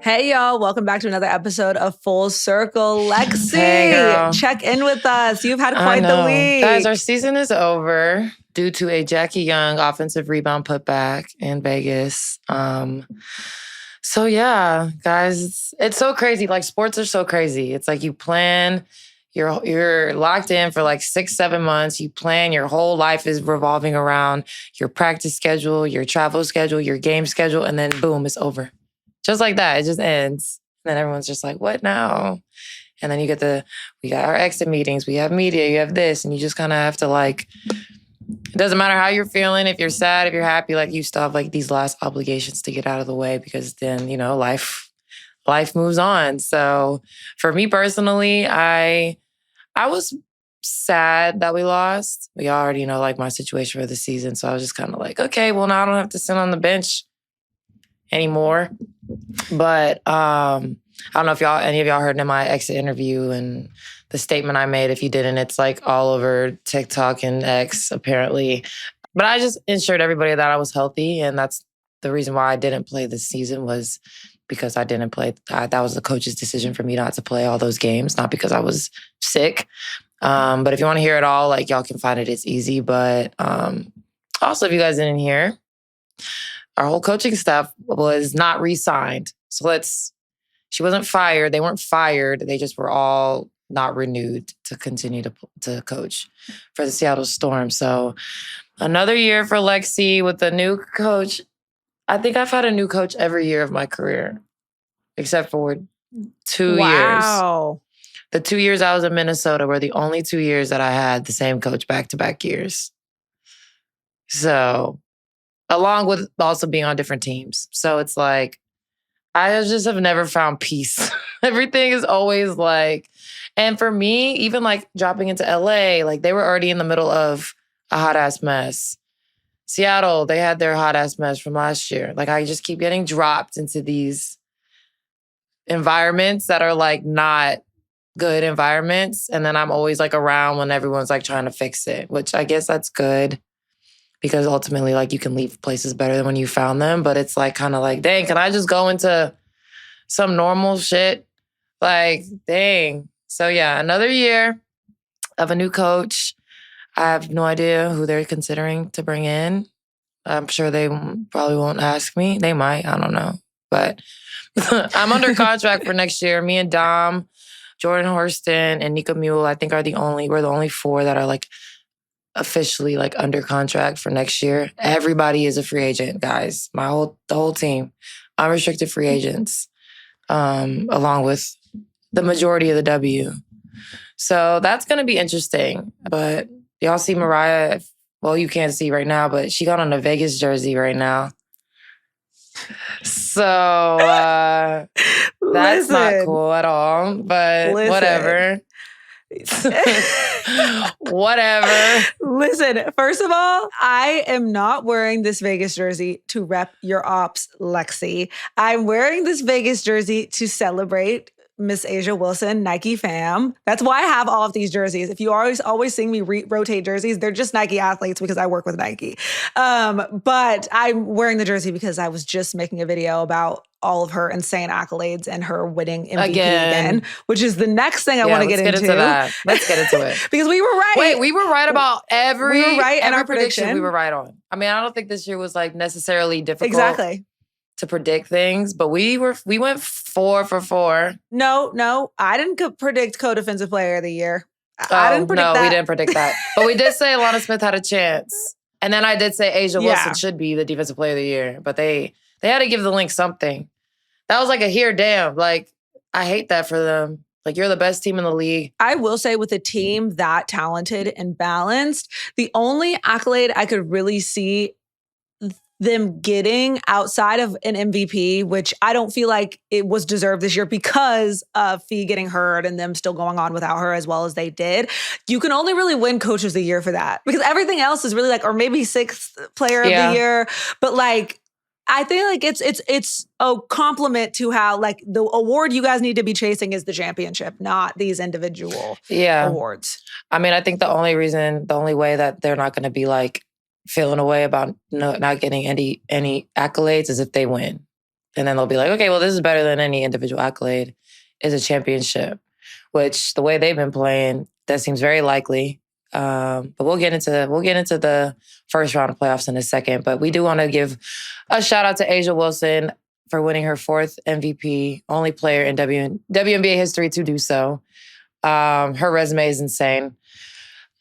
Hey, y'all. Welcome back to another episode of Full Circle. Lexie, Hey, girl. check in with us. You've had quite the week. Guys, our season is over due to a Jackie Young offensive rebound putback in Vegas. So yeah, guys, it's so crazy. Like, sports are so crazy. It's like you plan, you're locked in for like 6-7 months. You plan, your whole life is revolving around your practice schedule, your travel schedule, your game schedule, and then boom, it's over. Just like that, it just ends. And then everyone's just like, what now? And then we got our exit meetings, we have media, you have this, and you just kind of have to like, it doesn't matter how you're feeling, if you're sad, if you're happy, like you still have like these last obligations to get out of the way because then, life moves on. So for me personally, I was sad that we lost. We already know like my situation for the season. So I was just kind of like, okay, well now I don't have to sit on the bench anymore. But I don't know if any of y'all heard in my exit interview and the statement I made. If you didn't, it's like all over TikTok and X apparently. But I just ensured everybody that I was healthy, and that's the reason why I didn't play this season was because I didn't play. That was the coach's decision for me not to play all those games, not because I was sick. But if you want to hear it all, like y'all can find it. It's easy. But also, if you guys didn't hear, our whole coaching staff was not re-signed. So she wasn't fired. They weren't fired. They just were all not renewed to continue to coach for the Seattle Storm. So another year for Lexie with a new coach. I think I've had a new coach every year of my career, except for 2 years. Wow. The 2 years I was in Minnesota were the only 2 years that I had the same coach back-to-back years. So, along with also being on different teams. So it's like, I just have never found peace. Everything is always like, and for me, even like dropping into LA, like they were already in the middle of a hot ass mess. Seattle, they had their hot ass mess from last year. Like I just keep getting dropped into these environments that are like not good environments. And then I'm always like around when everyone's like trying to fix it, which I guess that's good. Because ultimately, like, you can leave places better than when you found them. But it's like, kind of like, dang, can I just go into some normal shit? Like, dang. So yeah, another year of a new coach. I have no idea who they're considering to bring in. I'm sure they probably won't ask me. They might, I don't know. But I'm under contract for next year. Me and Dom, Jordan Horston, and Nika Mule, I think we're the only 4 that are like officially like under contract for next year. Everybody is a free agent, guys. The whole team, unrestricted free agents, along with the majority of the W. So that's gonna be interesting. But y'all see Mariah? Well, you can't see right now, but she got on a Vegas jersey right now. So that's not cool at all. But whatever. Whatever. Listen, first of all, I am not wearing this Vegas jersey to rep your ops, Lexie. I'm wearing this Vegas jersey to celebrate Miss Asia Wilson, Nike fam. That's why I have all of these jerseys. If you always seeing me rotate jerseys, they're just Nike athletes because I work with Nike. But I'm wearing the jersey because I was just making a video about all of her insane accolades and her winning MVP again, which is the next thing I want to get into. Let's get into it. Because we were right. Wait, we were right about every our prediction we were right on. I mean, I don't think this year was like necessarily difficult to predict things, but we went 4 for 4. No, I didn't predict co-defensive player of the year. I didn't predict that. We didn't predict that. But we did say Alana Smith had a chance. And then I did say Asia Wilson should be the defensive player of the year. But they had to give the Lynx something. That was like a here damn. Like, I hate that for them. Like, you're the best team in the league. I will say with a team that talented and balanced, the only accolade I could really see them getting outside of an MVP, which I don't feel like it was deserved this year because of Fee getting hurt and them still going on without her as well as they did. You can only really win Coach of the Year for that because everything else is really like, or maybe 6th player of the year. But like, I think like it's a compliment to how like the award you guys need to be chasing is the championship, not these individual awards. I mean, I think the only way that they're not going to be like feeling a way about not getting any accolades is if they win. And then they'll be like, okay, well, this is better than any individual accolade, is a championship, which the way they've been playing, that seems very likely. But we'll get into the first round of playoffs in a second. But we do want to give a shout out to A'ja Wilson for winning her 4th MVP, only player in WNBA history to do so. Her resume is insane.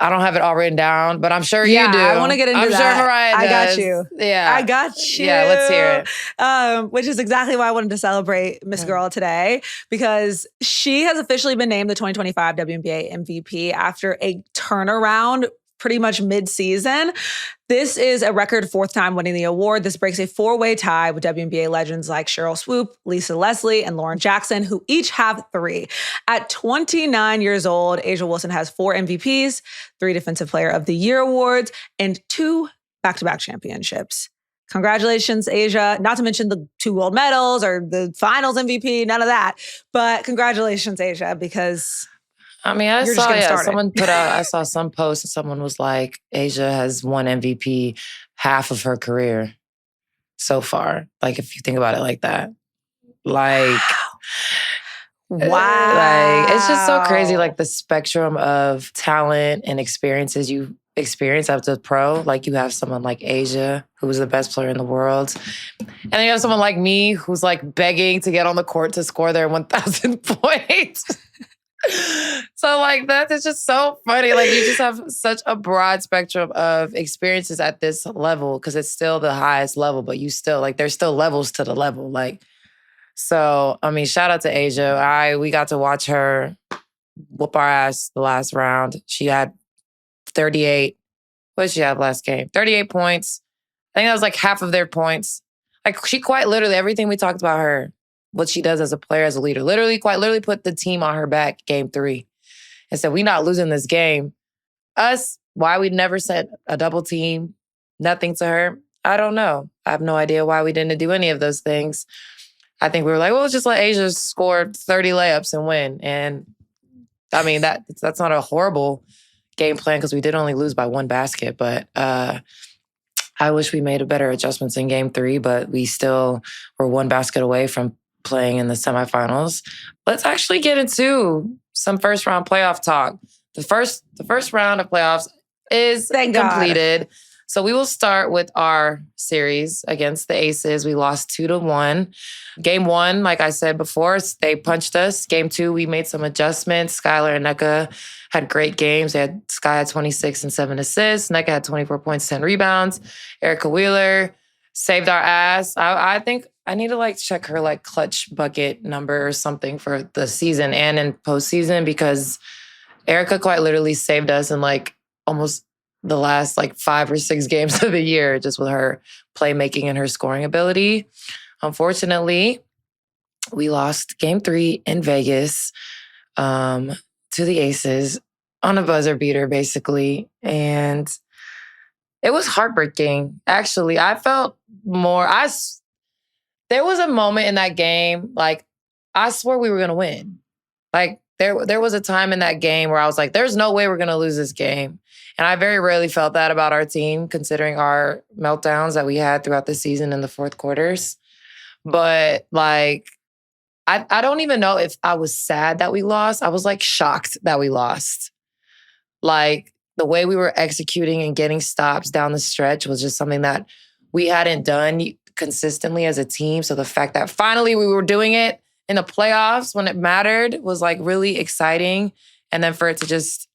I don't have it all written down, but I'm sure you do. I want to get into that. I'm sure Mariah does. I got you. Yeah. I got you. Yeah, let's hear it. Which is exactly why I wanted to celebrate Miss Girl today, because she has officially been named the 2025 WNBA MVP after a turnaround pretty much mid-season. This is a record 4th time winning the award. This breaks a 4-way tie with WNBA legends like Cheryl Swoop, Lisa Leslie, and Lauren Jackson, who each have 3. At 29 years old, A'ja Wilson has 4 MVPs, 3 Defensive Player of the Year awards, and 2 back-to-back championships. Congratulations, A'ja. Not to mention the 2 gold medals or the finals MVP, none of that. But congratulations, A'ja, because... I mean, I saw some post and someone was like, A'ja has won MVP half of her career so far. Like, if you think about it like that. Like, wow. Like, it's just so crazy, like the spectrum of talent and experiences you experience as a pro. Like, you have someone like A'ja, who's the best player in the world. And then you have someone like me who's like begging to get on the court to score their 1,000 points. So like that is just so funny. Like, you just have such a broad spectrum of experiences at this level, because it's still the highest level, but you still like there's still levels to the level. Like, so I mean, shout out to A'ja. We got to watch her whoop our ass the last round. She had 38. What did she have last game? 38 points. I think that was like half of their points. Like, she quite literally, everything we talked about her, what she does as a player, as a leader, quite literally put the team on her back game 3 and said, we not losing this game. Us, why we never sent a double team, nothing to her, I don't know. I have no idea why we didn't do any of those things. I think we were like, well, let's just let A'ja score 30 layups and win. And I mean, that's not a horrible game plan, because we did only lose by 1 basket. But I wish we made a better adjustments in game 3, but we still were 1 basket away from playing in the semifinals. Let's actually get into some first round playoff talk. The first round of playoffs is completed. God. So we will start with our series against the Aces. We lost 2-1. Game 1, like I said before, they punched us. Game 2, we made some adjustments. Skylar and Nneka had great games. Sky had 26 and 7 assists. Nneka had 24 points, 10 rebounds. Erica Wheeler saved our ass. I think I need to like check her like clutch bucket number or something for the season and in postseason, because Erica quite literally saved us in like almost the last like 5 or 6 games of the year, just with her playmaking and her scoring ability. Unfortunately, we lost game 3 in Vegas to the Aces on a buzzer beater, basically. And it was heartbreaking. Actually, I felt more, there was a moment in that game, like, I swore we were going to win. Like, there was a time in that game where I was like, there's no way we're going to lose this game. And I very rarely felt that about our team, considering our meltdowns that we had throughout the season in the fourth quarters. But, like, I don't even know if I was sad that we lost. I was, like, shocked that we lost. Like, the way we were executing and getting stops down the stretch was just something that we hadn't done consistently as a team. So the fact that finally we were doing it in the playoffs when it mattered was like really exciting. And then for it to just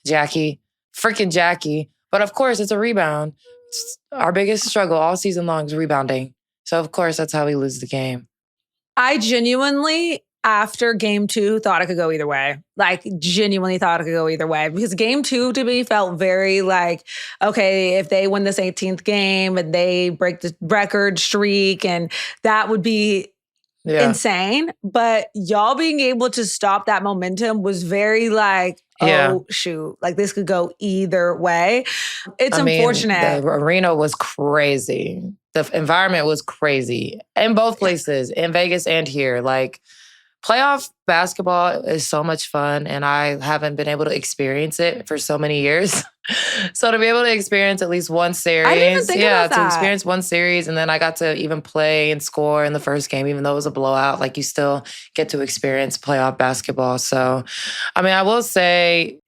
freaking Jackie. But of course, it's a rebound. It's our biggest struggle all season long is rebounding. So of course, that's how we lose the game. I genuinely, after game 2, thought it could go either way. Like, genuinely thought it could go either way. Because game 2 to me felt very like, okay, if they win this 18th game and they break the record streak, and that would be insane. But y'all being able to stop that momentum was very like, oh, shoot. Like, this could go either way. It's unfortunate. The arena was crazy. The environment was crazy in both places, in Vegas and here. Like, playoff basketball is so much fun, and I haven't been able to experience it for so many years. So to be able to experience at least one series. I didn't even think about to that. experience one series, and then I got to even play and score in the first game, even though it was a blowout. Like, you still get to experience playoff basketball. So, I mean, I will say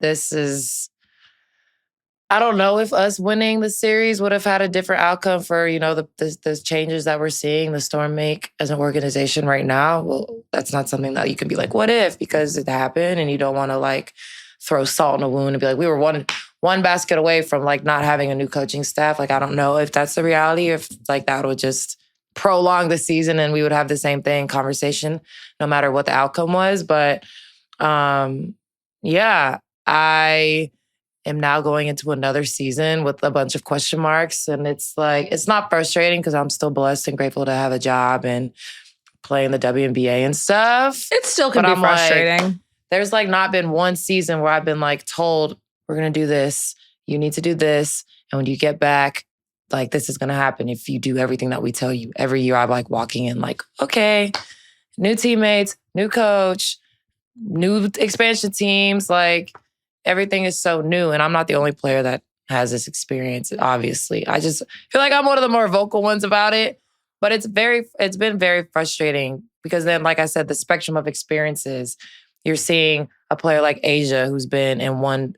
I don't know if us winning the series would have had a different outcome for, the changes that we're seeing the Storm make as an organization right now. Well, that's not something that you can be like, what if? Because it happened, and you don't want to like throw salt in a wound and be like, we were one basket away from like not having a new coaching staff. Like, I don't know if that's the reality, if like that would just prolong the season and we would have the same conversation no matter what the outcome was. But yeah, I am now going into another season with a bunch of question marks. And it's like, it's not frustrating because I'm still blessed and grateful to have a job and play in the WNBA and stuff. It still can be frustrating. There's like not been one season where I've been like told, we're going to do this. You need to do this. And when you get back, like, this is going to happen if you do everything that we tell you. Every year I'm like walking in like, okay, new teammates, new coach, new expansion teams. Like, everything is so new. And I'm not the only player that has this experience, obviously. I just feel like I'm one of the more vocal ones about it. But it's been very frustrating because then, like I said, the spectrum of experiences, you're seeing a player like Asia who's been in one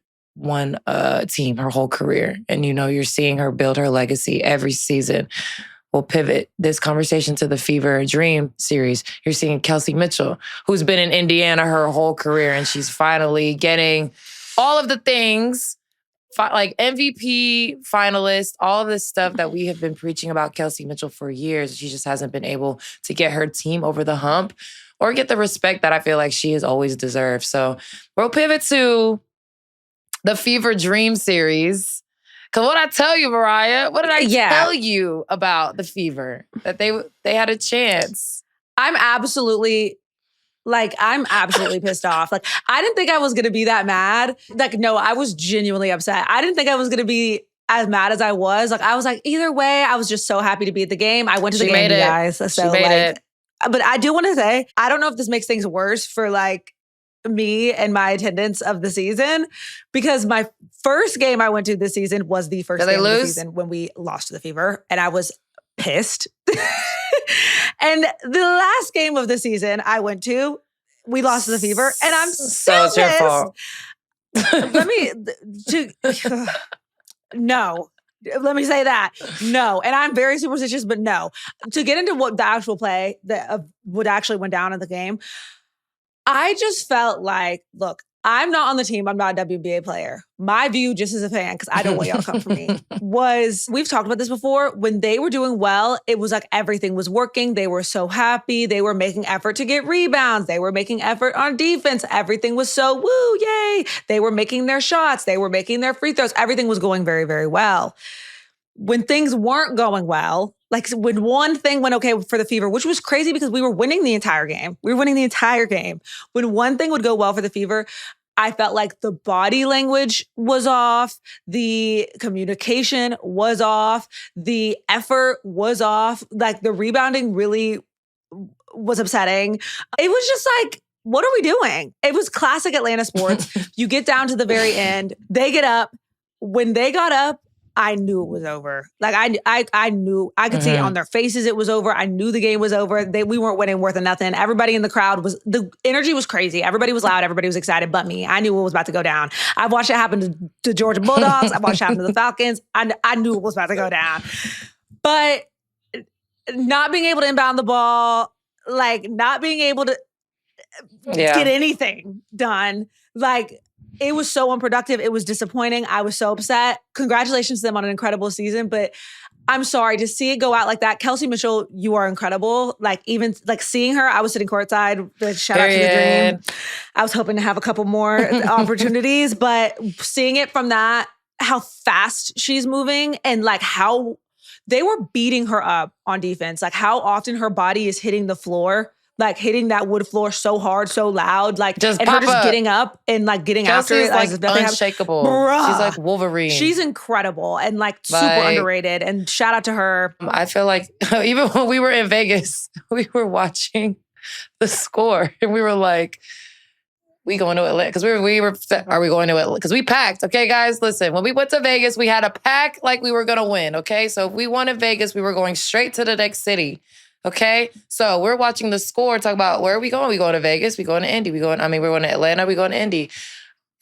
team her whole career. And, you're seeing her build her legacy every season. We'll pivot this conversation to the Fever Dream series. You're seeing Kelsey Mitchell, who's been in Indiana her whole career, and she's finally getting all of the things, like MVP finalist, all of this stuff that we have been preaching about Kelsey Mitchell for years. She just hasn't been able to get her team over the hump or get the respect that I feel like she has always deserved. So we'll pivot to the Fever Dream series. Because what I tell you, Mariah, what did I tell you about the Fever? That they had a chance. I'm absolutely pissed off. Like, I didn't think I was going to be that mad. Like, no, I was genuinely upset. I didn't think I was going to be as mad as I was. Like, I was like, either way, I was just so happy to be at the game. I went to the game, you guys. So, she made it. But I do want to say, I don't know if this makes things worse for like me and my attendance of the season, because my first game I went to this season was the first game of the season when we lost to the Fever, and I was pissed. And the last game of the season I went to, we lost to the Fever, and I'm so it's your fault. No. Let me say that. No. And I'm very superstitious, but no. To get into what the actual play that what actually went down in the game, I just felt like, look, I'm not on the team. I'm not a WNBA player. My view, just as a fan, because I don't want y'all to come for me, was, we've talked about this before, when they were doing well, it was like everything was working. They were so happy. They were making effort to get rebounds. They were making effort on defense. Everything was so woo, yay. They were making their shots. They were making their free throws. Everything was going very, very well. When things weren't going well, like when one thing went okay for the Fever, which was crazy because we were winning the entire game. When one thing would go well for the Fever, I felt like the body language was off, the communication was off, the effort was off, like the rebounding really was upsetting. It was just like, what are we doing? It was classic Atlanta sports. You get down to the very end, they get up. When they got up, I knew it was over. Like I knew, I could see it on their faces it was over. I knew the game was over. We weren't winning worth of nothing. Everybody in the crowd the energy was crazy. Everybody was loud. Everybody was excited but me. I knew what was about to go down. I've watched it happen to Georgia Bulldogs. I've watched it happen to the Falcons. I knew it was about to go down. But not being able to inbound the ball, like not being able to get anything done, like it was so unproductive. It was disappointing. I was so upset. Congratulations to them on an incredible season, but I'm sorry to see it go out like that. Kelsey Mitchell, you are incredible. Like even like seeing her, I was sitting courtside. Shout out to the Dream. I was hoping to have a couple more opportunities, but seeing it from that, how fast she's moving and like how they were beating her up on defense, like how often her body is hitting the floor. Like hitting that wood floor so hard, so loud, like just and her just getting up and like getting Kelsey after it. Is like unshakable. She's like Wolverine. She's incredible and like super underrated. And shout out to her. I feel like even when we were in Vegas, we were watching the score and we were like, we going to Atlanta. Because are we going to Atlanta? Because we packed. Okay, guys, listen. When we went to Vegas, we had a pack like we were going to win. Okay, so if we won in Vegas, we were going straight to the next city. Okay, so we're watching the score, talk about where are we going? We going to Vegas, we going to Indy, we're going to Atlanta, we going to Indy.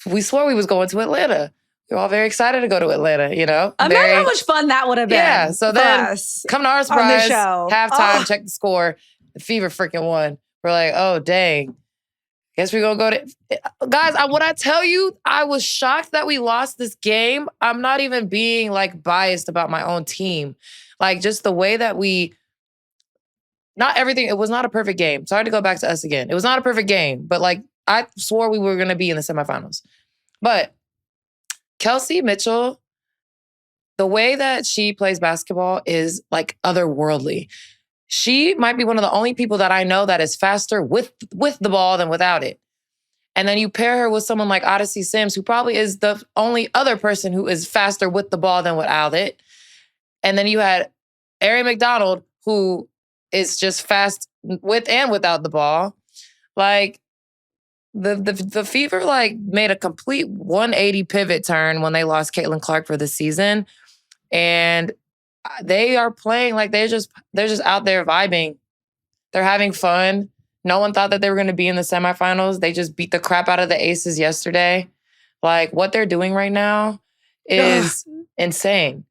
We swore we was going to Atlanta. We were all very excited to go to Atlanta, you know? Imagine how much fun that would have been. Yeah, so then come to our surprise, halftime, check the score, the Fever freaking won. We're like, oh, dang. Guess we're going to go to... Guys, when I tell you, I was shocked that we lost this game. I'm not even being like biased about my own team. Like just the way that we... Not everything, it was not a perfect game. Sorry to go back to us again. It was not a perfect game, but like I swore we were going to be in the semifinals. But Kelsey Mitchell, the way that she plays basketball is like otherworldly. She might be one of the only people that I know that is faster with the ball than without it. And then you pair her with someone like Odyssey Sims, who probably is the only other person who is faster with the ball than without it. And then you had Ari McDonald, who is just fast with and without the ball. Like the Fever like made a complete 180 pivot turn when they lost Caitlin Clark for the season. And they are playing like they're just out there vibing. They're having fun. No one thought that they were going to be in the semifinals. They just beat the crap out of the Aces yesterday. Like what they're doing right now is insane.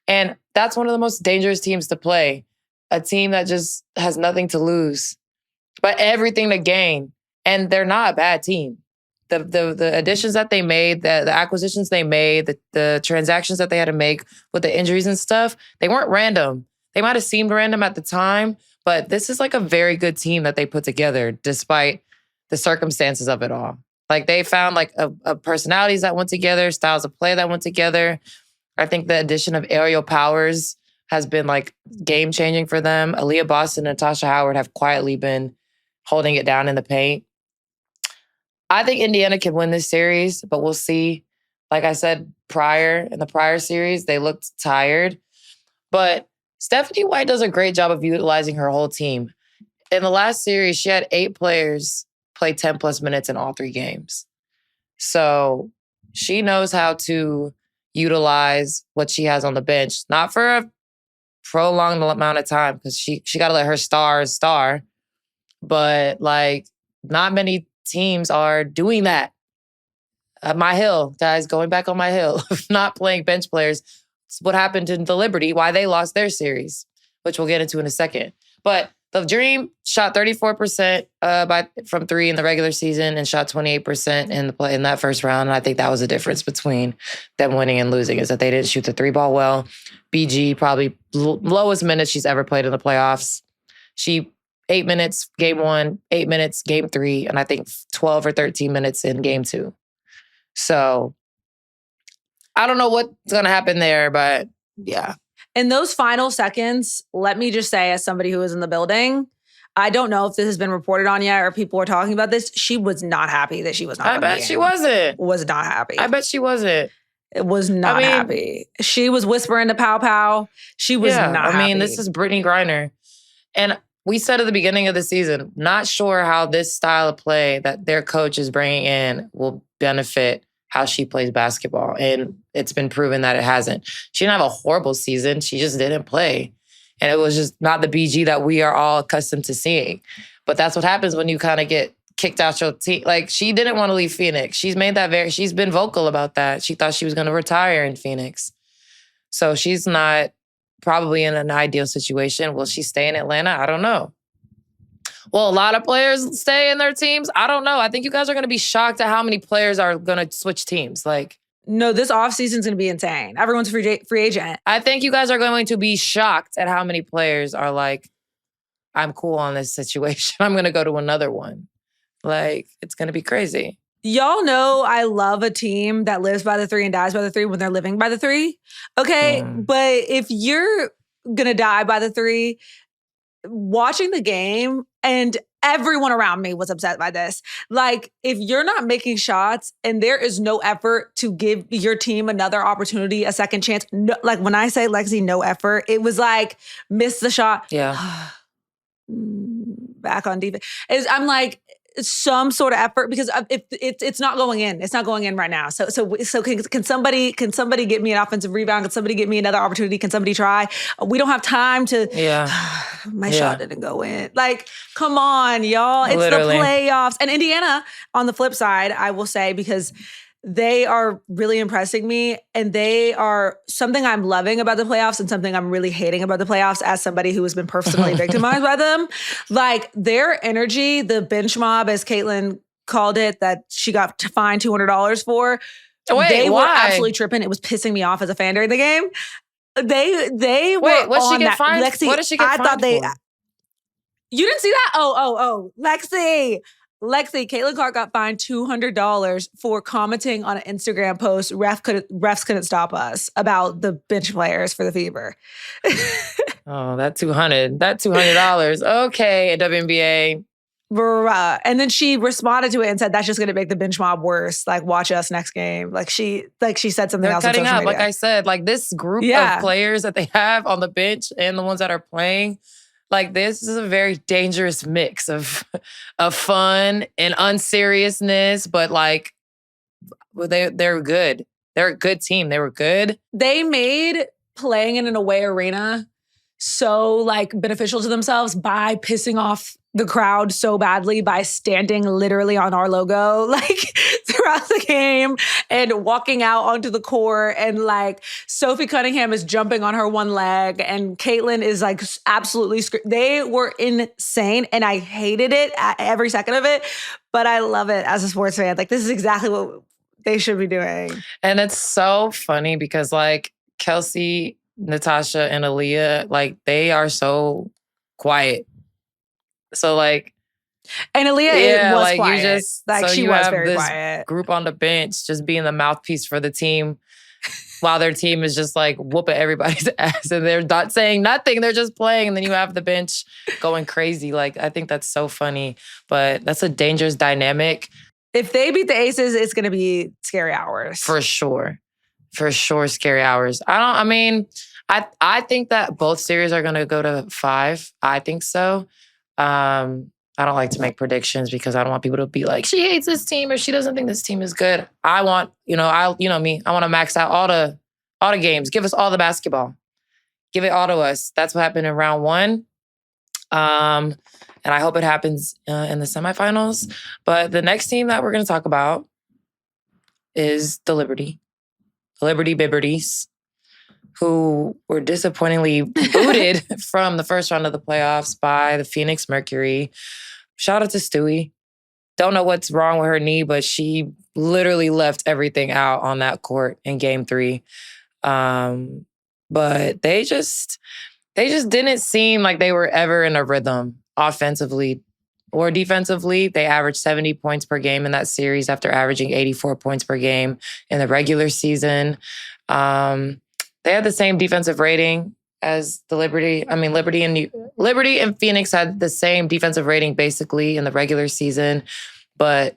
And that's one of the most dangerous teams to play. A team that just has nothing to lose, but everything to gain. And they're not a bad team. The additions that they made, the acquisitions they made, the transactions that they had to make with the injuries and stuff, they weren't random. They might have seemed random at the time, but this is like a very good team that they put together despite the circumstances of it all. Like they found like a personalities that went together, styles of play that went together. I think the addition of aerial powers has been like game changing for them. Aaliyah Boston and Natasha Howard have quietly been holding it down in the paint. I think Indiana can win this series, but we'll see. Like I said in the prior series, they looked tired. But Stephanie White does a great job of utilizing her whole team. In the last series, she had 8 players play 10 plus minutes in all 3 games. So she knows how to utilize what she has on the bench, not for a prolonged amount of time because she got to let her stars star. But like not many teams are doing that. My Hill, guys, going back on my Hill, not playing bench players. It's what happened in the Liberty, why they lost their series, which we'll get into in a second. But the Dream shot 34% from 3 in the regular season and shot 28% in that first round. And I think that was the difference between them winning and losing is that they didn't shoot the 3 ball well. BG probably lowest minutes she's ever played in the playoffs. She 8 minutes game 1, 8 minutes game 3, and I think 12 or 13 minutes in game 2. So I don't know what's going to happen there, but yeah. In those final seconds, let me just say, as somebody who was in the building, I don't know if this has been reported on yet or people are talking about this. She was not happy that she was not. I bet she wasn't. Was not happy. I bet she wasn't. It was not happy. She was whispering to Pow Pow. She was not happy. This is Brittany Griner. And we said at the beginning of the season, not sure how this style of play that their coach is bringing in will benefit how she plays basketball. And it's been proven that it hasn't. She didn't have a horrible season. She just didn't play. And it was just not the BG that we are all accustomed to seeing. But that's what happens when you kind of get kicked out your team. Like, she didn't want to leave Phoenix. She's been vocal about that. She thought she was going to retire in Phoenix. So she's not probably in an ideal situation. Will she stay in Atlanta? I don't know. Will a lot of players stay in their teams? I don't know. I think you guys are going to be shocked at how many players are going to switch teams. Like, no, this offseason is going to be insane. Everyone's a free agent. I think you guys are going to be shocked at how many players are like, I'm cool on this situation. I'm going to go to another one. Like, it's going to be crazy. Y'all know I love a team that lives by the 3 and dies by the 3 when they're living by the 3. Okay, but if you're going to die by the 3, watching the game, and everyone around me was upset by this. Like, if you're not making shots and there is no effort to give your team another opportunity, a second chance, no, like when I say, Lexie, no effort, it was like, miss the shot. Yeah. Back on defense. I'm like, some sort of effort, because if it's not going in, it's not going in right now. So can somebody get me an offensive rebound? Can somebody get me another opportunity? Can somebody try? We don't have time to. My shot didn't go in. Like, come on, y'all! It's Literally. the playoffs. And Indiana, on the flip side, I will say, because they are really impressing me, and they are something I'm loving about the playoffs and something I'm really hating about the playoffs as somebody who has been personally victimized by them. Like, their energy, the bench mob, as Caitlin called it, that she got fined $200 for. Wait, they why? were absolutely tripping. It was pissing me off as a fan during the game. They were Wait, what on she get that. fined? Lexie, What did she get fined for? You didn't see that? Oh, Lexie, Caitlin Clark got fined $200 for commenting on an Instagram post. Refs couldn't stop us about the bench players for the Fever. Oh, that $200. Okay, at WNBA. Bruh. And then she responded to it and said, "That's just going to make the bench mob worse. Like, watch us next game." Like she said something else. They're cutting on social up, media. like I said. Like, this group of players that they have on the bench and the ones that are playing. Like, this is a very dangerous mix of fun and unseriousness, but like, they're good. They're a good team. They were good. They made playing in an away arena so like beneficial to themselves by pissing off the crowd so badly, by standing literally on our logo like throughout the game and walking out onto the court, and like Sophie Cunningham is jumping on her one leg and Caitlin is like absolutely they were insane, and I hated it every second of it, but I love it as a sports fan. Like, this is exactly what they should be doing. And it's so funny because like Kelsey, Natasha, and Aaliyah, like, they are so quiet. So like, and Aaliyah was like quiet. You just like so she you was have very this quiet. Group on the bench just being the mouthpiece for the team, while their team is just like whooping everybody's ass, and they're not saying nothing. They're just playing, and then you have the bench going crazy. Like, I think that's so funny, but that's a dangerous dynamic. If they beat the Aces, it's going to be scary hours. For sure, scary hours. I think that both series are going to go to 5. I think so. I don't like to make predictions because I don't want people to be like, she hates this team or she doesn't think this team is good. I want, me, I want to max out all the games. Give us all the basketball. Give it all to us. That's what happened in round 1. And I hope it happens in the semifinals. But the next team that we're going to talk about is the Liberty Bibberties, who were disappointingly booted from the first round of the playoffs by the Phoenix Mercury. Shout out to Stewie. Don't know what's wrong with her knee, but she literally left everything out on that court in game 3. But they just didn't seem like they were ever in a rhythm offensively or defensively. They averaged 70 points per game in that series after averaging 84 points per game in the regular season. They had the same defensive rating as the Liberty. Liberty and Phoenix had the same defensive rating basically in the regular season, but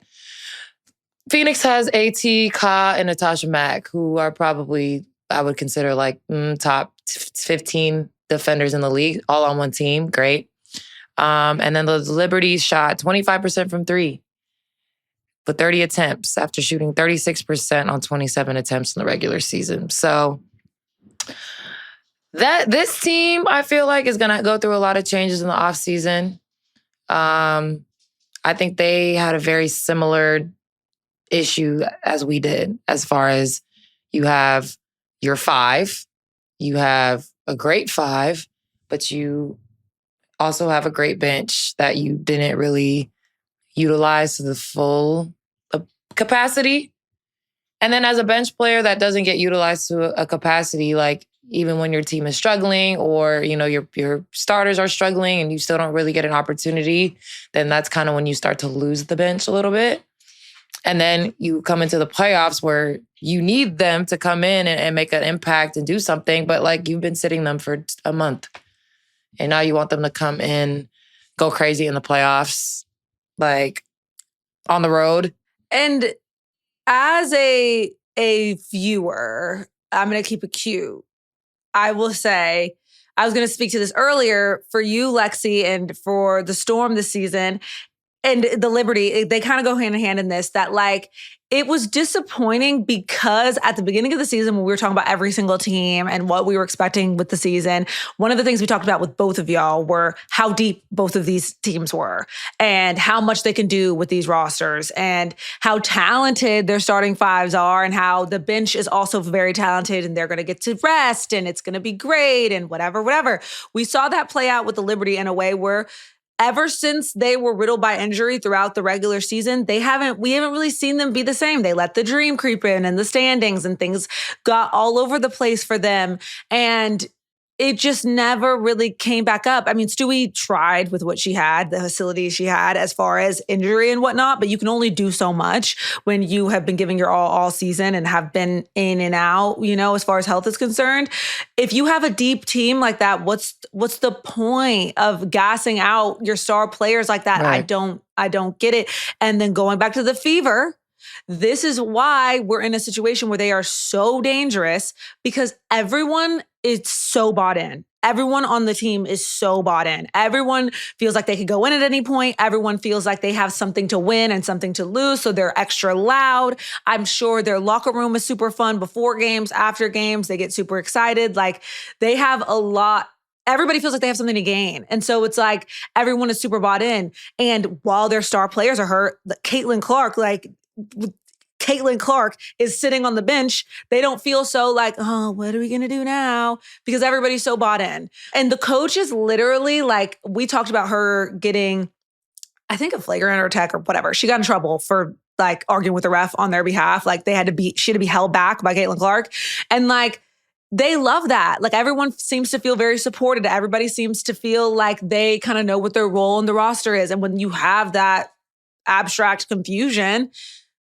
Phoenix has AT, Ka, and Natasha Mack, who are probably, I would consider like top 15 defenders in the league, all on one team. Great. And then the Liberty shot 25% from 3 with 30 attempts after shooting 36% on 27 attempts in the regular season. So this team, I feel like, is going to go through a lot of changes in the offseason. I think they had a very similar issue as we did, as far as you have your 5, you have a great 5, but you also have a great bench that you didn't really utilize to the full capacity. And then as a bench player that doesn't get utilized to a capacity, like even when your team is struggling or, your starters are struggling and you still don't really get an opportunity, then that's kind of when you start to lose the bench a little bit. And then you come into the playoffs where you need them to come in and make an impact and do something, but like you've been sitting them for a month. And now you want them to come in, go crazy in the playoffs, like on the road. And as a viewer, I'm going to keep it cute. I will say, I was going to speak to this earlier for you, Lexie, and for the Storm this season. and the Liberty, they kind of go hand in hand in this, that like, it was disappointing because at the beginning of the season, when we were talking about every single team and what we were expecting with the season, one of the things we talked about with both of y'all were how deep both of these teams were and how much they can do with these rosters and how talented their starting fives are and how the bench is also very talented and they're going to get to rest and it's going to be great and whatever. We saw that play out with the Liberty in a way where ever since they were riddled by injury throughout the regular season, we haven't really seen them be the same. They let the dream creep in and the standings and things got all over the place for them. And it just never really came back up. I mean, Stewie tried with what she had, the facilities she had as far as injury and whatnot, but you can only do so much when you have been giving your all season and have been in and out, as far as health is concerned. If you have a deep team like that, what's the point of gassing out your star players like that? Right. I don't get it. And then going back to the Fever, this is why we're in a situation where they are so dangerous because everyone is so bought in. Everyone on the team is so bought in. Everyone feels like they could go in at any point. Everyone feels like they have something to win and something to lose. So they're extra loud. I'm sure their locker room is super fun before games, after games. They get super excited. Like they have a lot. Everybody feels like they have something to gain. And so it's like everyone is super bought in. And while their star players are hurt, Caitlin Clark is sitting on the bench. They don't feel so like, oh, what are we going to do now? Because everybody's so bought in. And the coach is literally like, we talked about her getting, I think, a flagrant or tech or whatever. She got in trouble for like arguing with the ref on their behalf. Like she had to be held back by Caitlin Clark. And like, they love that. Like everyone seems to feel very supported. Everybody seems to feel like they kind of know what their role in the roster is. And when you have that abstract confusion,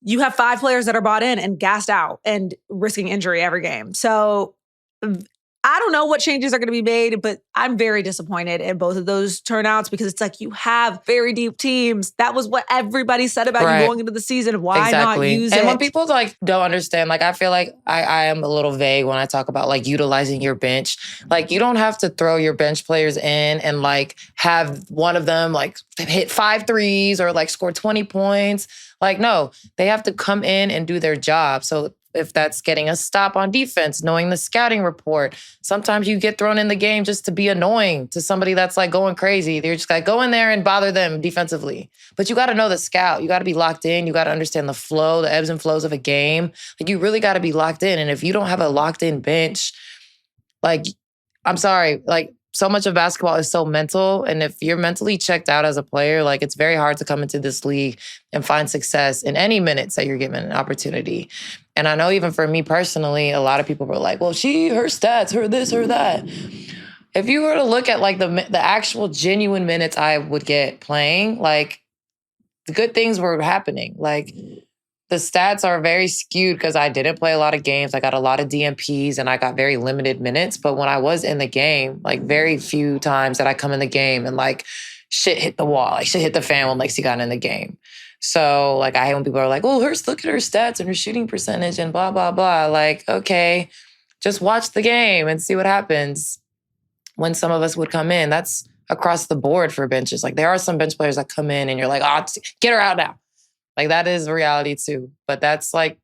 you have 5 players that are bought in and gassed out and risking injury every game. So I don't know what changes are going to be made, but I'm very disappointed in both of those turnouts because it's like you have very deep teams. That was what everybody said about you going into the season. Why not use it? And when people like don't understand, like I feel like I am a little vague when I talk about like utilizing your bench. Like you don't have to throw your bench players in and like have one of them like hit 5 threes or like score 20 points. Like, no, they have to come in and do their job. So if that's getting a stop on defense, knowing the scouting report, sometimes you get thrown in the game just to be annoying to somebody that's like going crazy. They're just like, go in there and bother them defensively. But you got to know the scout. You got to be locked in. You got to understand the flow, the ebbs and flows of a game. Like you really got to be locked in. And if you don't have a locked in bench, like, I'm sorry, like, so much of basketball is so mental. And if you're mentally checked out as a player, like it's very hard to come into this league and find success in any minutes that you're given an opportunity. And I know even for me personally, a lot of people were like, well, her stats, her this, her that. If you were to look at like the actual genuine minutes I would get playing, like the good things were happening. Like the stats are very skewed because I didn't play a lot of games. I got a lot of DMPs and I got very limited minutes. But when I was in the game, like very few times that I come in the game and like shit hit the wall, like shit hit the fan when Lexie got in the game. So like I hate when people are like, oh, look at her stats and her shooting percentage and blah, blah, blah. Like, okay, just watch the game and see what happens when some of us would come in. That's across the board for benches. Like there are some bench players that come in and you're like, oh, get her out now. Like that is reality too. But that's like,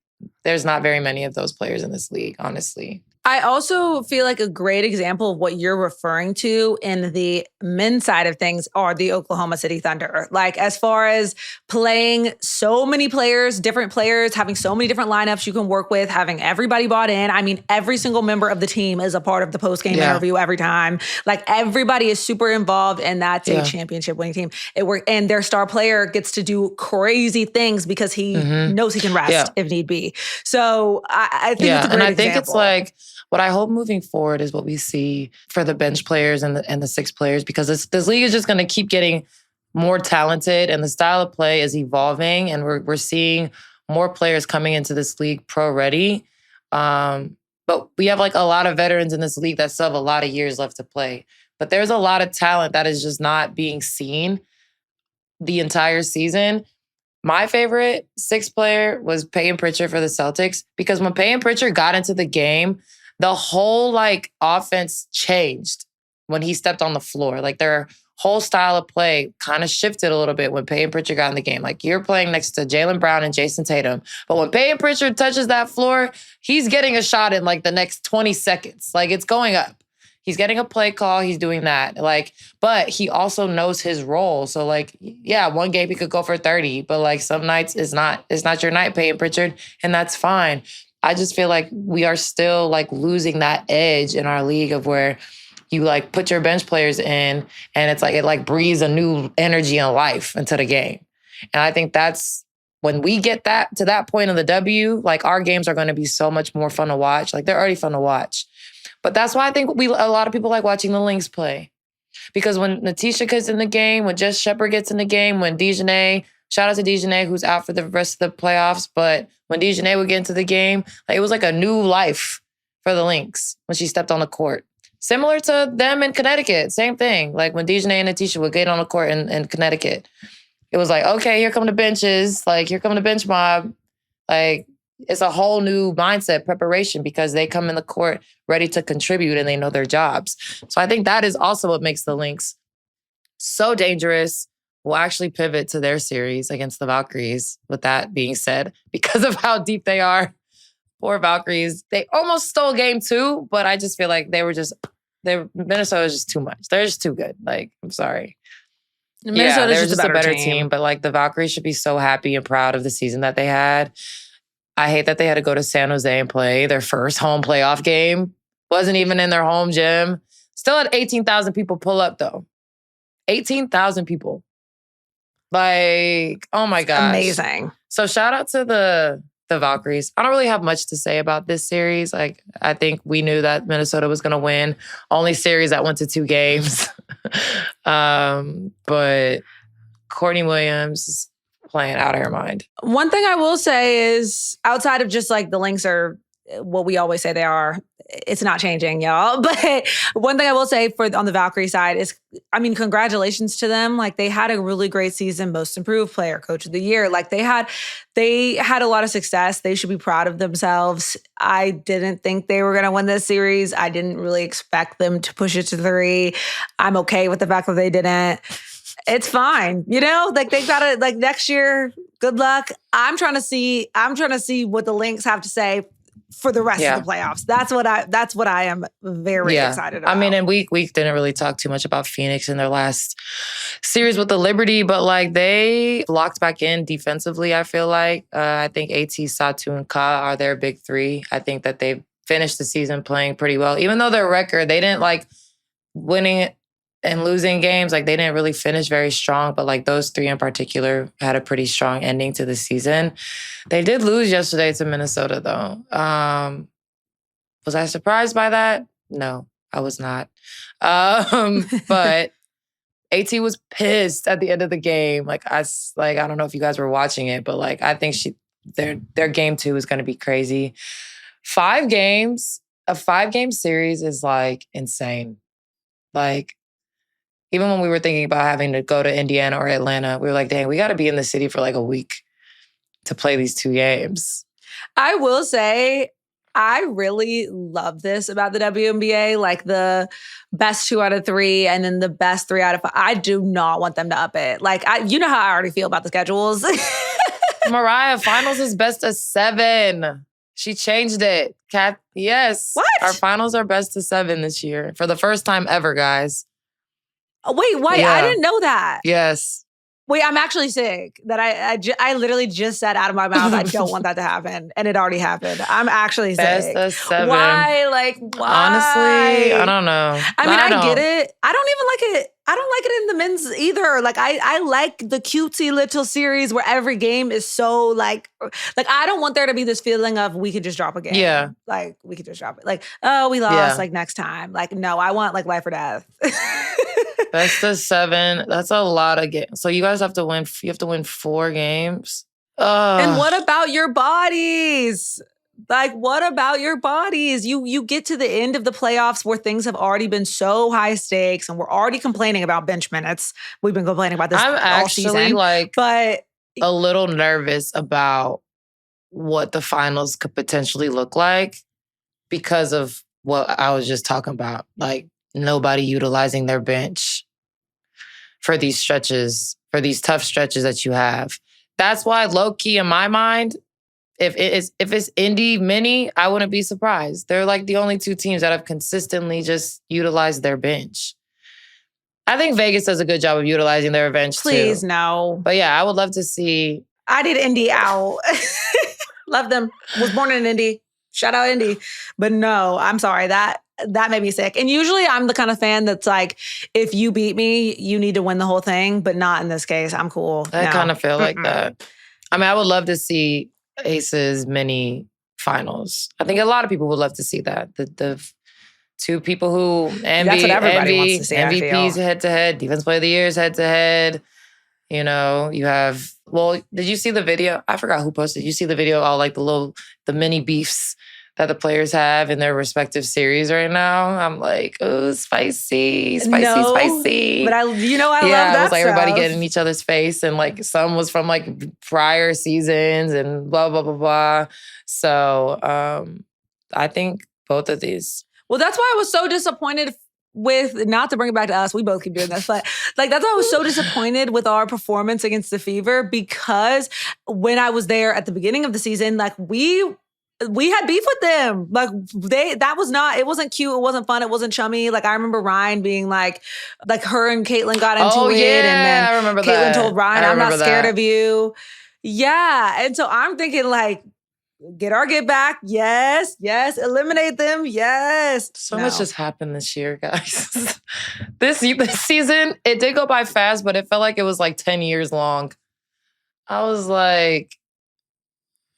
there's not very many of those players in this league, honestly. I also feel like a great example of what you're referring to in the men's side of things are the Oklahoma City Thunder. Like as far as playing so many players, different players, having so many different lineups you can work with, having everybody bought in. I mean, every single member of the team is a part of the post-game interview every time. Like everybody is super involved and that's a championship winning team. And their star player gets to do crazy things because he knows he can rest if need be. So I think it's a great example. And I think it's like, what I hope moving forward is what we see for the bench players and the 6 players, because this league is just going to keep getting more talented and the style of play is evolving and we're seeing more players coming into this league pro ready. But we have like a lot of veterans in this league that still have a lot of years left to play. But there's a lot of talent that is just not being seen the entire season. My favorite 6 player was Peyton Pritchard for the Celtics because when Peyton Pritchard got into the game, the whole like offense changed when he stepped on the floor. Like there whole style of play kind of shifted a little bit when Peyton Pritchard got in the game. Like, you're playing next to Jaylen Brown and Jason Tatum. But when Peyton Pritchard touches that floor, he's getting a shot in like the next 20 seconds. Like, it's going up. He's getting a play call. He's doing that. Like, but he also knows his role. So, like, yeah, one game he could go for 30, but like some nights it's not your night, Peyton Pritchard, and that's fine. I just feel like we are still like losing that edge in our league of where you like put your bench players in and it's like it like breathes a new energy and life into the game. And I think that's when we get that to that point of the W, like our games are going to be so much more fun to watch. Like they're already fun to watch. But that's why I think a lot of people like watching the Lynx play. Because when Natisha gets in the game, when Jess Shepard gets in the game, when Dejanay, shout out to Dejanay, who's out for the rest of the playoffs, but when Dejanay would get into the game, like, it was like a new life for the Lynx when she stepped on the court. Similar to them in Connecticut, same thing. Like when Dejanay and Natisha would get on the court in Connecticut, it was like, okay, here come the benches, like here come the bench mob. Like it's a whole new mindset, preparation, because they come in the court ready to contribute and they know their jobs. So I think that is also what makes the Lynx so dangerous. We'll actually pivot to their series against the Valkyries, with that being said, because of how deep they are. Poor Valkyries. They almost stole game 2, but I just feel like Minnesota is just too much. They're just too good. Like, I'm sorry. Minnesota's they're just a better team, but like the Valkyries should be so happy and proud of the season that they had. I hate that they had to go to San Jose and play their first home playoff game. Wasn't even in their home gym. Still had 18,000 people pull up though. 18,000 people. Like, oh my gosh. Amazing. So shout out to the Valkyries. I don't really have much to say about this series. Like, I think we knew that Minnesota was going to win. Only series that went to 2 games. But Courtney Williams is playing out of her mind. One thing I will say is, outside of just like the Lynx are what we always say they are, it's not changing, y'all. But one thing I will say on the Valkyrie side is, I mean, congratulations to them. Like, they had a really great season, most improved player, coach of the year. Like, they had a lot of success. They should be proud of themselves. I didn't think they were going to win this series. I didn't really expect them to push it to 3. I'm okay with the fact that they didn't. It's fine. You know, like they've got to, like, next year, good luck. I'm trying to see what the Lynx have to say for the rest of the playoffs. That's what I am very excited about. I mean, and we didn't really talk too much about Phoenix in their last series with the Liberty, but like they locked back in defensively, I feel like. I think AT, Satu, and Ka are their big 3. I think that they've finished the season playing pretty well. Even though their record, they didn't like winning and losing games, like they didn't really finish very strong, but like those 3 in particular had a pretty strong ending to the season. They did lose yesterday to Minnesota though. Was I surprised by that? No, I was not. But AT was pissed at the end of the game. I don't know if you guys were watching it, but like I think their game 2 is going to be crazy. 5 games, a 5-game series is like insane. Like, even when we were thinking about having to go to Indiana or Atlanta, we were like, dang, we got to be in the city for like a week to play these 2 games. I will say, I really love this about the WNBA, like the best 2 out of 3 and then the best 3 out of 5. I do not want them to up it. Like, you know how I already feel about the schedules. Mariah, finals is best of 7. She changed it. Kat, yes. What? Our finals are best of 7 this year for the first time ever, guys. Oh, wait, Yeah. I didn't know that. Yes. Wait, I'm actually sick that I literally just said out of my mouth, I don't want that to happen. And it already happened. I'm actually sick. Best of 7. Why? Like, why? Honestly, I don't know. I mean, I get it. I don't even like it. I don't like it in the men's either. Like, I like the cutesy little series where every game is so like I don't want there to be this feeling of we could just drop a game. Yeah. Like, we could just drop it. Like, oh, we lost, like next time. Like, no, I want like life or death. Best of 7. That's a lot of games. So you guys have to win. You have to win 4 games. And what about your bodies? Like, what about your bodies? You get to the end of the playoffs where things have already been so high stakes and we're already complaining about bench minutes. We've been complaining about this all season. But a little nervous about what the finals could potentially look like because of what I was just talking about. Like, nobody utilizing their bench. for these stretches, for these tough stretches that you have. That's why low key in my mind, if it's Indy Mini, I wouldn't be surprised. They're like the only two teams that have consistently just utilized their bench. I think Vegas does a good job of utilizing their bench too. Please, no. But yeah, I would love to see. I did Indy out. Love them. Was born in Indy. Shout out Indy. But no, I'm sorry. That made me sick. And usually I'm the kind of fan that's like, if you beat me, you need to win the whole thing. But not in this case. I'm cool. I kind of feel like that. I mean, I would love to see Aces mini finals. I think a lot of people would love to see that. The two people who That's what everybody wants to see, MVPs head to head, Defense Player of the Years head to head. You know, you have, well, did you see the video? I forgot who posted. Did you see the video, all like the mini beefs that the players have in their respective series right now? I'm like, oh, spicy. But I love that. It was like everybody stuff. getting in each other's face, and like some was from like prior seasons and blah, blah, blah, blah. So I think both of these. Well, that's why I was so disappointed with, not to bring it back to us, we both keep doing this, but like that's why I was so disappointed with our performance against the Fever, because when I was there at the beginning of the season, like we had beef with them. Like it wasn't cute, it wasn't fun, it wasn't chummy. Like I remember Ryan being like her and Caitlyn got into it, and then I remember Caitlyn told Ryan, I'm not scared that. of you. Yeah, and so I'm thinking like, get back. Yes. Eliminate them. Yes. So much just happened this year, guys. This season, it did go by fast, but it felt like it was like 10 years long. I was like,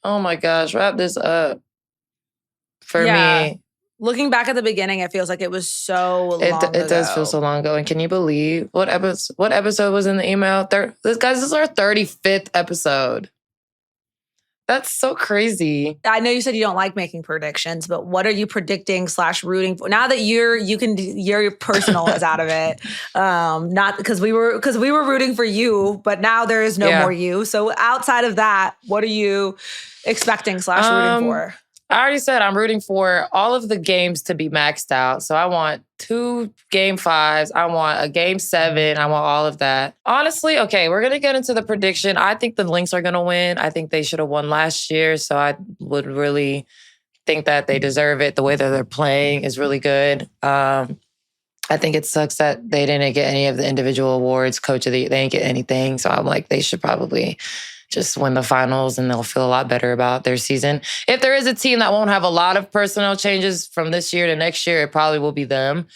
oh my gosh, wrap this up for me. Looking back at the beginning, it feels like it was so long ago. It does feel so long ago. And can you believe what episode was in the email? This is our 35th episode. That's so crazy. I know you said you don't like making predictions, but what are you predicting / rooting for? Now that your personal is out of it. Not because we were rooting for you, but now there is no more you. So outside of that, what are you expecting / rooting for? I already said I'm rooting for all of the games to be maxed out. So I want 2 Game 5s. I want a Game 7. I want all of that. Honestly, okay, we're going to get into the prediction. I think the Lynx are going to win. I think they should have won last year. So I would really think that they deserve it. The way that they're playing is really good. I think it sucks that they didn't get any of the individual awards. They didn't get anything. So I'm like, they should probably just win the finals and they'll feel a lot better about their season. If there is a team that won't have a lot of personnel changes from this year to next year, it probably will be them.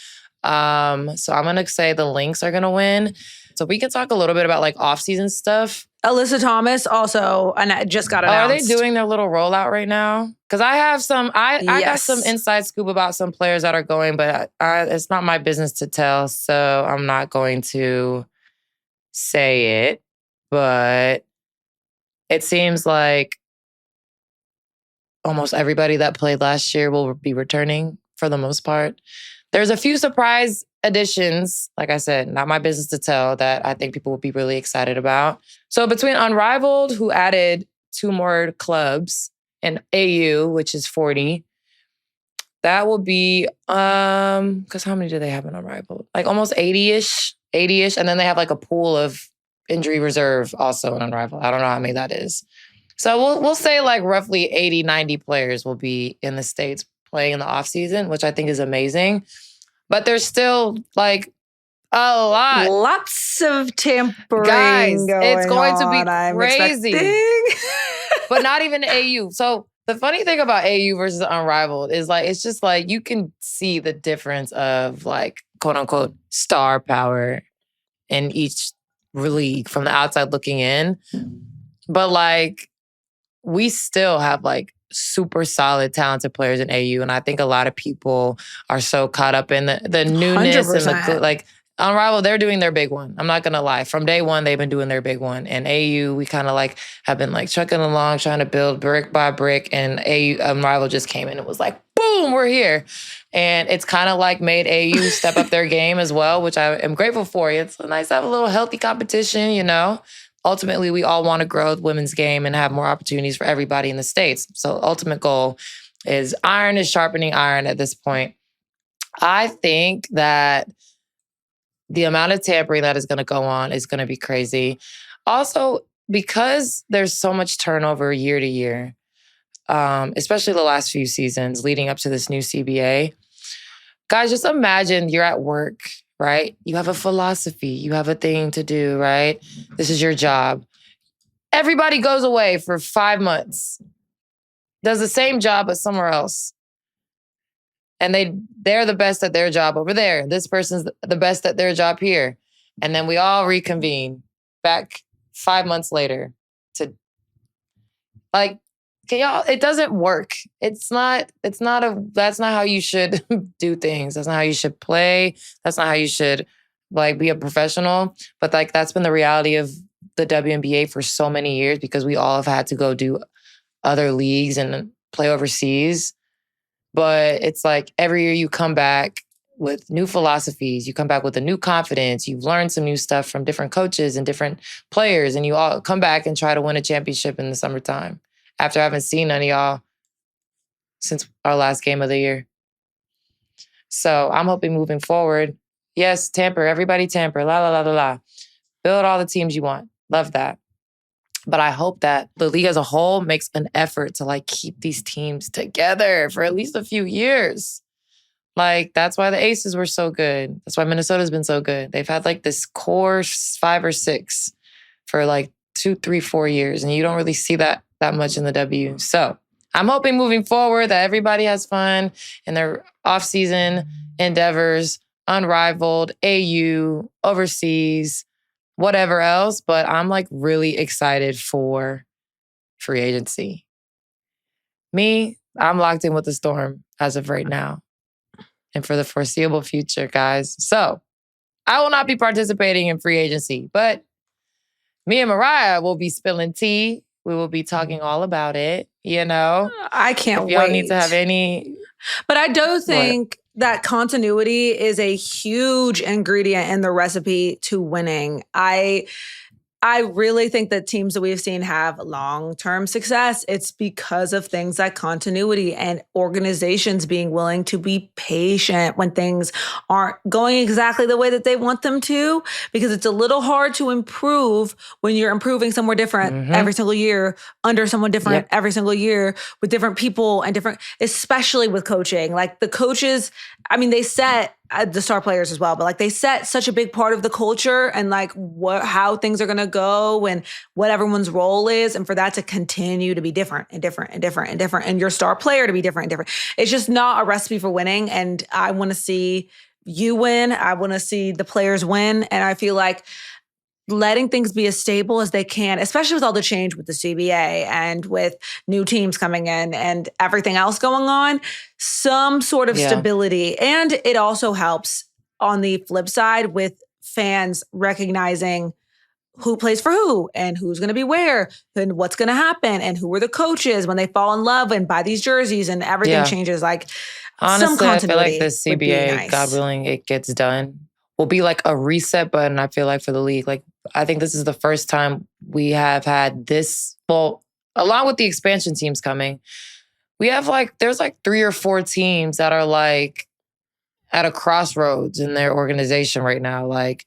So I'm going to say the Lynx are going to win. So we can talk a little bit about like off-season stuff. Alyssa Thomas also just got announced. Are they doing their little rollout right now? Because I have some, I got some inside scoop about some players that are going, but it's not my business to tell. So I'm not going to say it, but it seems like almost everybody that played last year will be returning for the most part. There's a few surprise additions, like I said, not my business to tell, that I think people will be really excited about. So between Unrivaled, who added 2 more clubs, and AU, which is 40, that will be, because how many do they have in Unrivaled? Like almost 80-ish. And then they have like a pool of injury reserve also in Unrivaled. I don't know how many that is. So we'll say like roughly 80, 90 players will be in the States playing in the offseason, which I think is amazing. But there's still like a lot. Lots of tampering. Guys, it's going to be I'm crazy. But not even AU. So the funny thing about AU versus Unrivaled is like, it's just like you can see the difference of like, quote unquote, star power in each league from the outside looking in. But like, we still have like super solid, talented players in AU. And I think a lot of people are so caught up in the newness 100%. And the like Unrivaled, they're doing their big one. I'm not gonna lie. From day one, they've been doing their big one. And AU, we kind of like have been like trucking along, trying to build brick by brick. And Unrivaled just came in and was like, boom, we're here. And it's kind of like made AU step up their game as well, which I am grateful for. It's nice to have a little healthy competition, you know? Ultimately, we all want to grow the women's game and have more opportunities for everybody in the States. So ultimate goal is iron is sharpening iron at this point. I think that the amount of tampering that is going to go on is going to be crazy. Also, because there's so much turnover year to year, especially the last few seasons leading up to this new CBA, guys, just imagine you're at work, right? You have a philosophy, you have a thing to do, right? This is your job. Everybody goes away for 5 months, does the same job but somewhere else. And they're the best at their job over there. This person's the best at their job here. And then we all reconvene back 5 months later to, like, can y'all, it doesn't work. That's not how you should do things. That's not how you should play. That's not how you should, like, be a professional. But, like, that's been the reality of the WNBA for so many years, because we all have had to go do other leagues and play overseas. But it's like every year you come back with new philosophies. You come back with a new confidence. You've learned some new stuff from different coaches and different players, and you all come back and try to win a championship in the summertime after I haven't seen none of y'all since our last game of the year. So I'm hoping moving forward, yes, tamper, everybody tamper, la, la, la, la, la. Build all the teams you want. Love that. But I hope that the league as a whole makes an effort to, like, keep these teams together for at least a few years. Like, that's why the Aces were so good. That's why Minnesota's been so good. They've had, like, this core 5 or 6 for, like, 2, 3, 4 years. And you don't really see that much in the W. So I'm hoping moving forward that everybody has fun in their off-season endeavors, unrivaled, AU, overseas, whatever else. But I'm, like, really excited for free agency. Me, I'm locked in with the Storm as of right now and for the foreseeable future, guys. So I will not be participating in free agency, but me and Mariah will be spilling tea. We will be talking all about it, you know? I can't wait. If y'all need to have any... But I do think that continuity is a huge ingredient in the recipe to winning. I really think that teams that we've seen have long-term success, it's because of things like continuity and organizations being willing to be patient when things aren't going exactly the way that they want them to, because it's a little hard to improve when you're improving somewhere different every single year, under someone different every single year, with different people and different, especially with coaching. Like, the coaches, I mean, they set the star players as well, but, like, they set such a big part of the culture and, like, how things are going to go and what everyone's role is. And for that to continue to be different and different and different and different, and your star player to be different and different. It's just not a recipe for winning. And I want to see you win. I want to see the players win. And I feel like letting things be as stable as they can, especially with all the change with the CBA and with new teams coming in and everything else going on, some sort of stability. And it also helps on the flip side with fans recognizing who plays for who and who's going to be where and what's going to happen and who are the coaches when they fall in love and buy these jerseys and everything changes. Like, honestly, some continuity, I feel like the CBA, nice. God willing, it gets done, will be like a reset button, I feel like, for the league. Like, I think this is the first time we have had this, well, along with the expansion teams coming, we have, like, there's like 3 or 4 teams that are, like, at a crossroads in their organization right now. Like,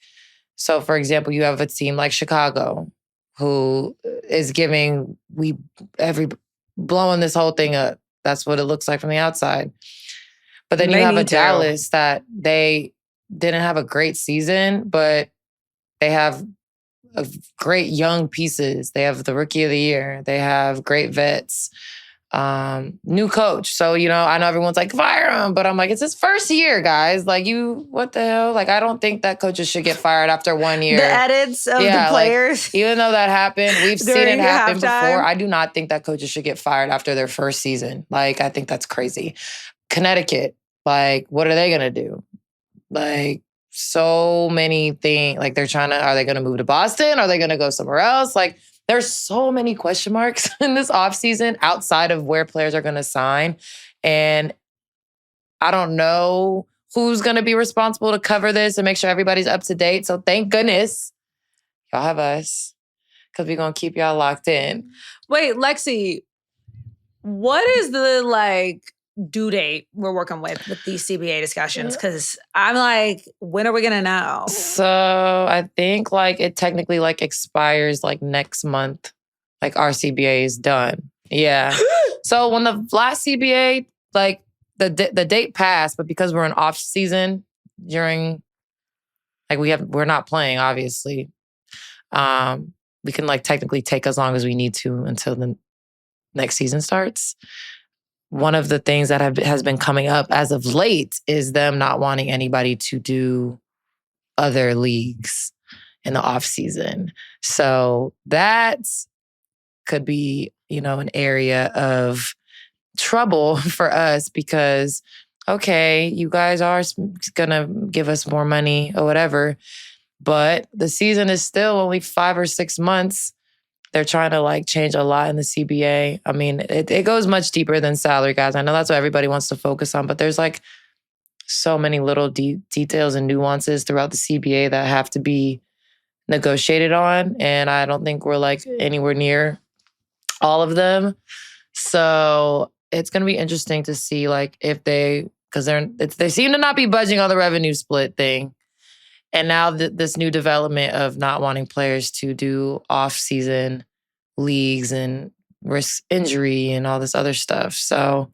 so for example, you have a team like Chicago who is blowing this whole thing up. That's what it looks like from the outside. But then you have a Dallas that they didn't have a great season, but they have great young pieces. They have the rookie of the year. They have great vets. New coach. So, you know, I know everyone's like, fire him. But I'm like, it's his first year, guys. Like, what the hell? Like, I don't think that coaches should get fired after 1 year. The edits of the players. Like, even though that happened, we've seen it happen before. I do not think that coaches should get fired after their first season. Like, I think that's crazy. Connecticut, like, what are they going to do? Like, so many things. Like, are they going to move to Boston? Are they going to go somewhere else? Like, there's so many question marks in this offseason outside of where players are going to sign. And I don't know who's going to be responsible to cover this and make sure everybody's up to date. So thank goodness y'all have us, because we're going to keep y'all locked in. Wait, Lexie, what is the, like, due date we're working with these CBA discussions? Because I'm like, when are we gonna know? So I think like it technically like expires like next month. Like our CBA is done. Yeah. So when the last CBA, like the date passed, but because we're in off season during, like we're not playing obviously. We can like technically take as long as we need to until the next season starts. One of the things that has been coming up as of late is them not wanting anybody to do other leagues in the off season. So that could be, an area of trouble for us because, okay, you guys are gonna give us more money or whatever, but the season is still only 5 or 6 months. They're trying to like change a lot in the CBA. I mean, it goes much deeper than salary, guys. I know that's what everybody wants to focus on, but there's like so many little details and nuances throughout the CBA that have to be negotiated on. And I don't think we're like anywhere near all of them. So it's going to be interesting to see like if because they seem to not be budging on the revenue split thing. And now this new development of not wanting players to do off-season leagues and risk injury and all this other stuff. So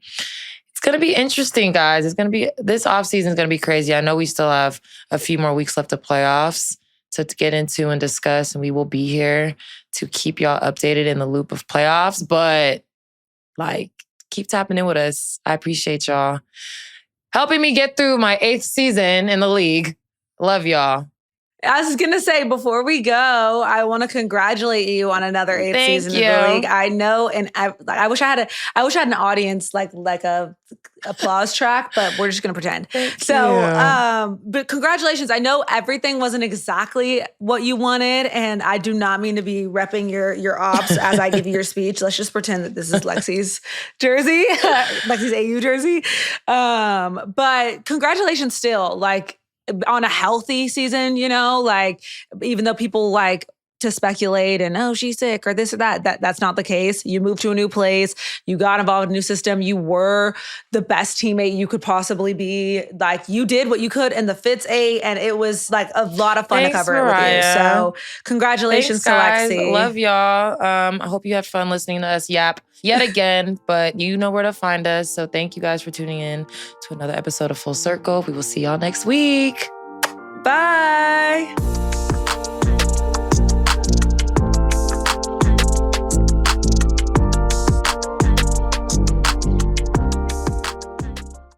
it's going to be interesting, guys. This off-season is going to be crazy. I know we still have a few more weeks left of playoffs to get into and discuss, and we will be here to keep y'all updated in the loop of playoffs. But like, keep tapping in with us. I appreciate y'all helping me get through my 8th season in the league. Love y'all. I was going to say, before we go, I want to congratulate you on another 8th season of the league. I know, and I wish I had an audience like a applause track, but we're just going to pretend. But congratulations. I know everything wasn't exactly what you wanted, and I do not mean to be repping your ops as I give you your speech. Let's just pretend that this is Lexie's jersey, Lexie's AU jersey. But congratulations still, like, on a healthy season, like even though people like to speculate and, oh, she's sick or this or that's not the case. You moved to a new place. You got involved in a new system. You were the best teammate you could possibly be. Like you did what you could and the Fitz ate, and it was like a lot of fun to cover Mariah. It with you. So congratulations to Lexie. Love y'all. I hope you had fun listening to us yap yet again, but you know where to find us. So thank you guys for tuning in to another episode of Full Circle. We will see y'all next week. Bye.